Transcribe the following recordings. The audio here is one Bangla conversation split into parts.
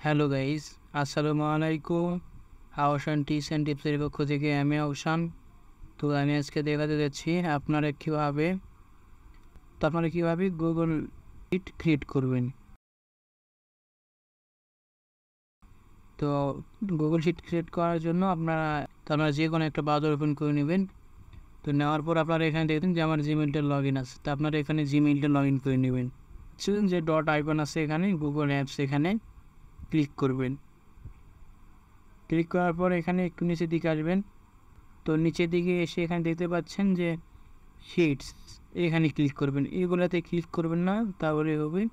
হ্যালো গাইজ, আসসালামু আলাইকুম। আহসান টিপস অ্যান্ড টিপসের পক্ষ থেকে আমি আহসান। তো আমি আজকে দেখাতে যাচ্ছি আপনারা কীভাবে গুগল শিট ক্রিয়েট করবেন। তো গুগল শিট ক্রিয়েট করার জন্য আপনারা যে কোনো একটা ব্রাউজার ওপেন করে নেবেন। তো নেওয়ার পর আপনারা এখানে দেখবেন যে আমার জিমেইলটা লগ ইন আছে। তো আপনারা এখানে জিমেইলটা লগ ইন করে নেবেন। যে ডট আইকন আছে এখানে গুগল অ্যাপস, এখানে ক্লিক করবেন। ক্লিক করার পর এখানে একটু নিচের দিকে আসবেন। তো নিচের দিকে এসে এখানে দেখতে পাচ্ছেন যে শিটস, এখানে ক্লিক করবেন। এগুলোতে ক্লিক করবেন না, তাহলে হবে।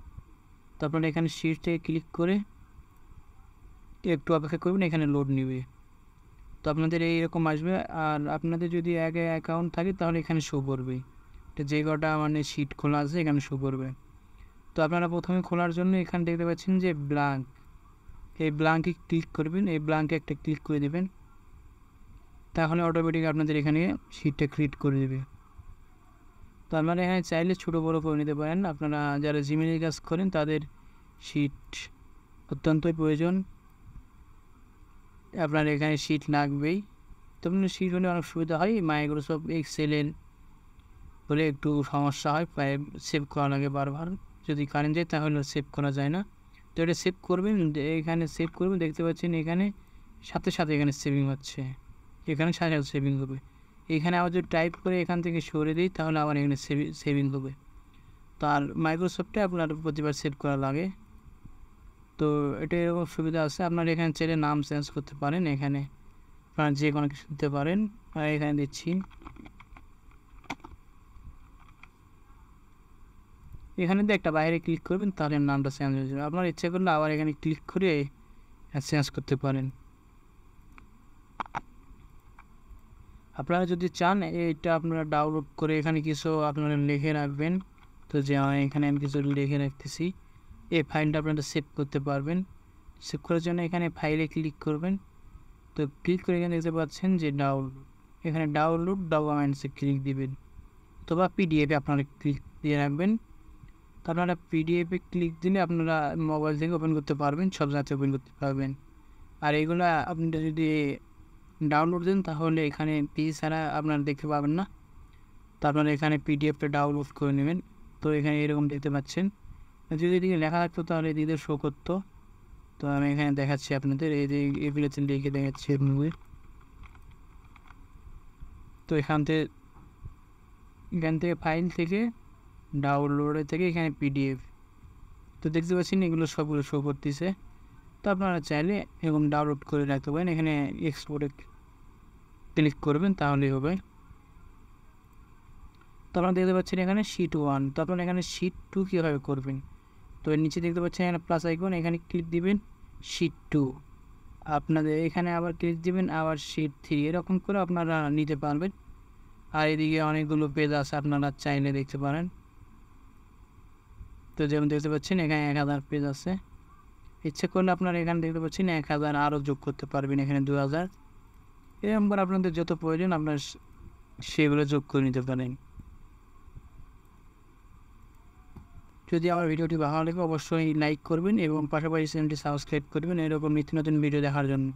তো আপনারা এখানে শিটস থেকে ক্লিক করে একটু অপেক্ষা করবেন, এখানে লোড নেবে। তো আপনাদের এইরকম আসবে। আর আপনাদের যদি আগে অ্যাকাউন্ট থাকে তাহলে এখানে শো করবে, তো যে কটা মানে শিট খোলা আছে এখানে শো করবে। তো আপনারা প্রথমে খোলার জন্য এখানে দেখতে পাচ্ছেন যে ব্ল্যাঙ্ক, এই ব্ল্যাঙ্কে ক্লিক করবেন। এই ব্ল্যাঙ্কে একটা ক্লিক করে দেবেন, তাহলে অটোমেটিক আপনাদের এখানে শিটটা ক্রিয়েট করে দেবে। তো আপনারা এখানে চাইলে ছোটো বড়ো করে নিতে পারেন। আপনারা যারা জিমেইলের কাজ করেন তাদের শিট অত্যন্তই প্রয়োজন। আপনার এখানে শিট লাগবেই। তো আপনার শিট হলে অনেক সুবিধা হয়। মাইক্রোসফট এক্সেলের হলে একটু সমস্যা হয়, প্রায় সেভ করা লাগে বারবার। যদি কারেন্ট যায় তাহলে সেভ করা যায় না। তো এটা সেভ করবেন, এখানে সেভ করবেন। দেখতে পাচ্ছেন এখানে সাথে সাথে এখানে সেভিং হচ্ছে, এখানে সাথে সাথে সেভিং হবে। এখানে আবার যদি টাইপ করে এখান থেকে সরে দিই তাহলে আবার এখানে সেভিং হবে। তো আর মাইক্রোসফটে আপনার প্রতিবার সেভ করা লাগে। তো এটা এরকম সুবিধা আছে। আপনারা এখানে চাইলে নাম চেঞ্জ করতে পারেন, এখানে আপনারা যে কোনো কিছু দিতে পারেন। আর এখানে দিচ্ছি, এখানে দিয়ে একটা বাইরে ক্লিক করবেন, তাহলে নামটা চেঞ্জ হয়ে যাবে। আপনার ইচ্ছা করলে আবার এখানে ক্লিক করে চেঞ্জ করতে পারেন। আপনারা যদি চান এইটা আপনারা ডাউনলোড করে এখানে কিছু আপনারা লিখে রাখবেন। তো যে এখানে আমি কিছু লিখে রাখতেছি, এই ফাইলটা আপনারা সেভ করতে পারবেন। সেভ করার জন্য এখানে ফাইলে ক্লিক করবেন। তো ক্লিক করে এখানে দেখতে পাচ্ছেন যে ডাউনলোড, এখানে ডাউনলোড ডকুমেন্টসে ক্লিক দিবেন, অথবা পিডিএফে আপনারা ক্লিক দিয়ে রাখবেন। তো আপনারা পিডিএফে ক্লিক দিলে আপনারা মোবাইল থেকে ওপেন করতে পারবেন, সব জায়গাতে ওপেন করতে পারবেন। আর এইগুলো আপনারা যদি ডাউনলোড দেন তাহলে এখানে পেজ ছাড়া আপনারা দেখতে পাবেন না। তো আপনারা এখানে পিডিএফটা ডাউনলোড করে নেবেন। তো এখানে এরকম দেখতে পাচ্ছেন, যদি এদিকে লেখা থাকতো তাহলে এদিকে শো করতো। তো আমি এখানে দেখাচ্ছি আপনাদের, এই যে এগুলোতে লিখে দেখাচ্ছি আপনাদের। তো এখান থেকে ফাইল থেকে ডাউনলোডের থেকে এখানে পিডিএফ, তো দেখতে পাচ্ছেন এগুলো সবগুলো শো করতেছে। তো আপনারা চাইলে এরকম ডাউনলোড করে রাখতে পারেন। এখানে এক্সপোর্টে ক্লিক করবেন, তাহলেই হবে। তো আপনারা দেখতে পাচ্ছেন এখানে শিট 1। তো আপনারা এখানে শিট 2 কীভাবে করবেন, তো এর নিচে দেখতে পাচ্ছেন এখানে প্লাস আইকন, এখানে ক্লিক দিবেন শিট 2। আপনাদের এখানে আবার ক্লিক দিবেন, আবার শিট 3, এরকম করে আপনারা নিতে পারবেন। আর এদিকে অনেকগুলো পেজ আছে, আপনারা চাইলে দেখতে পারেন। তো যেমন দেখতে পাচ্ছেন এখানে 1000 পেজ আছে। ইচ্ছে করলে আপনারা এখানে দেখতে পাচ্ছেন 1000 আরও যোগ করতে পারবেন, এখানে 2000। এরকম করে আপনাদের যত প্রয়োজন আপনার সেগুলো যোগ করে নিতে পারেন। যদি আমার ভিডিওটি ভালো লাগে অবশ্যই লাইক করবেন এবং পাশাপাশি চ্যানেলটি সাবস্ক্রাইব করবেন এরকম নিত্য নতুন ভিডিও দেখার জন্য।